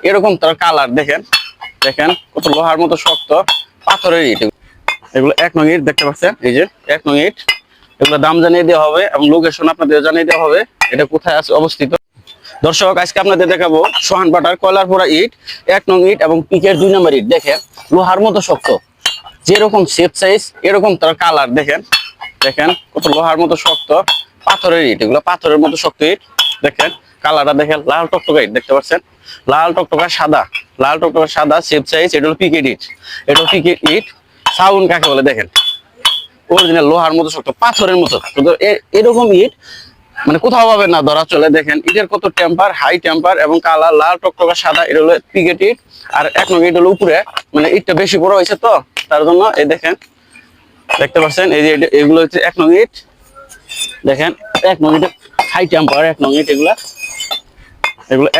এরকম তার কালার দেখেন, দেখেন কত লোহার মতো শক্ত পাথরের ইট। এগুলো 1 নং ইট দেখতে পাচ্ছেন, এই যে 1 নং ইট। এগুলো দাম জানিয়ে দেওয়া হবে এবং লোকেশন আপনাদের জানিয়ে দেওয়া হবে এটা কোথায় আছে অবস্থিত। দর্শক আজকে আপনাদের দেখাবো সোহানপাটার কয়লারপুরা ইট 1 নং ইট এবং পিকের 2 নম্বর ইট। দেখেন লোহার মতো শক্ত, যেরকম শেপ সাইজ এরকম তার কালার দেখেন, দেখেন কত লোহার মতো শক্ত পাথরের ইট। এগুলো পাথরের মতো শক্ত ইট। দেখেন কালারটা দেখেন, লাল টকটকা ইট দেখতে পাচ্ছেন, লাল টকটকা সাদা, লাল টকটকা সাদা শেপ সাইজ। এটা হলো পিকেট ইট, এটা হলো পিকেট ইট। সাউন্ড কাকে বলে দেখেন, অরিজিনাল লোহার মতো শক্ত পাথরের মতো। এরকম ইট মানে কোথাও পাবেন না, ধরা চলে। দেখেন ইটের কত টেম্পার, হাই টেম্পার এবং কালার লাল টকটকা সাদা। এটা হলো পিকেট ইট। আর 1 নং ইট হলো উপরে, মানে ইটটা বেশি বড় হয়েছে তো তার জন্য। এই দেখেন দেখতে পাচ্ছেন, এই যে এগুলো হচ্ছে 1 নং ইট। দেখেন 1 নং ইট হাই টেম্পার 1 নং ইট। এগুলো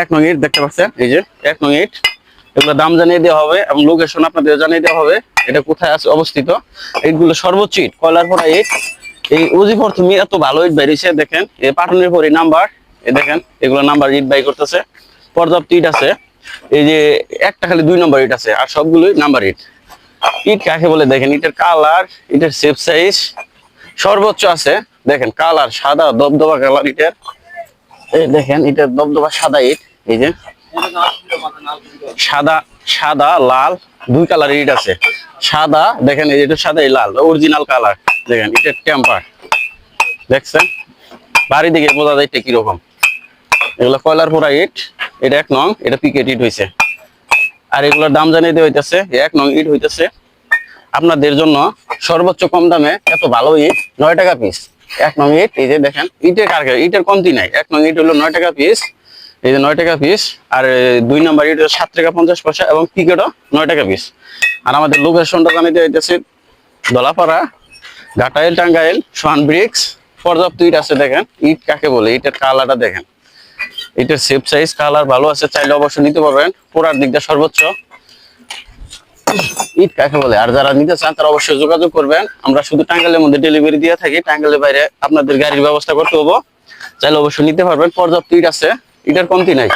1 নং ইট দেখতে পাচ্ছেন, এই যে 1 নং ইট। এগুলো দাম জানিয়ে দেওয়া হবে এবং লোকেশন আপনাদের জানিয়ে দেওয়া হবে এটা কোথায় আছে অবস্থিত। এইগুলো সর্বোচ্চ ইট, কয়লারপুরা ইট। এই ওজি প্রথমে এত ভালো ইট বেরিয়েছে। দেখেন এই পাটনের পরে নাম্বার, এই দেখেন এগুলো নাম্বার ইট বাই করতেছে, পর্যাপ্ত ইট আছে। এই যে একটা খালি 2 নম্বর ইট আছে, আর সবগুলোই নাম্বার ইট। ইট কাকে বলে দেখেন, ইটের কালার, ইটের শেপ সাইজ সর্বোচ্চ আছে। দেখেন কালার সাদা দবদবা কালার ইটের। এই দেখেন ইটের দবদবা সাদা ইট। এই যে সাদা সাদা লাল 2 কালার ইট আছে। সাদা দেখেন, এই যে সাদা, এই লাল অরিজিনাল কালার। দেখেন ইটের টেম্পার দেখছেন, বাড়ি দিকে বোঝা যায় এটা কিরকম। এগুলো কয়লারপুরা ইট। এটা 1 নং, এটা পিকেট ইট হয়েছে। আর এগুলোর দাম জানিয়ে দেওয়া হইতেছে 1 নং ইট হইতেছে আপনাদের জন্য সর্বোচ্চ কম দামে। এত ভালো ইট 9 টাকা পিস 1 নং ইট। এই যে দেখেন ইটের কারখানা, ইটের কমতি নাই। 1 নং ইট হলো 9 টাকা পিস, এই যে 9 টাকা পিস। আর 2 নম্বর ইট 7 টাকা 50 পয়সা এবং পিকেটও 9 টাকা পিস। আর আমাদের লোকেশনটা জানিয়ে দেওয়া হইতেছে দলাপাড়া, ঘাটাইল, টাঙ্গাইল, সোহান ব্রিক্স। পর্যাপ্ত ইট আছে। দেখেন ইট কাকে বলে, ইটের কালারটা দেখেন, ইটের শেপ সাইজ কালার ভালো আছে, চাইলে অবশ্যই নিতে পারবেন। পোড়ার দিকটা সর্বোচ্চ। ইট কাকে বলে, আর যারা নিতে চান তারা অবশ্যই যোগাযোগ করবেন। আমরা শুধু টাঙ্গাইলের মধ্যে ডেলিভারি দিয়ে থাকি, টাঙ্গাইলের বাইরে আপনাদের গাড়ির ব্যবস্থা করতে হবো, চাইলে অবশ্যই নিতে পারবেন। পর্যাপ্ত ইট আছে, ইটের কমতি নাই।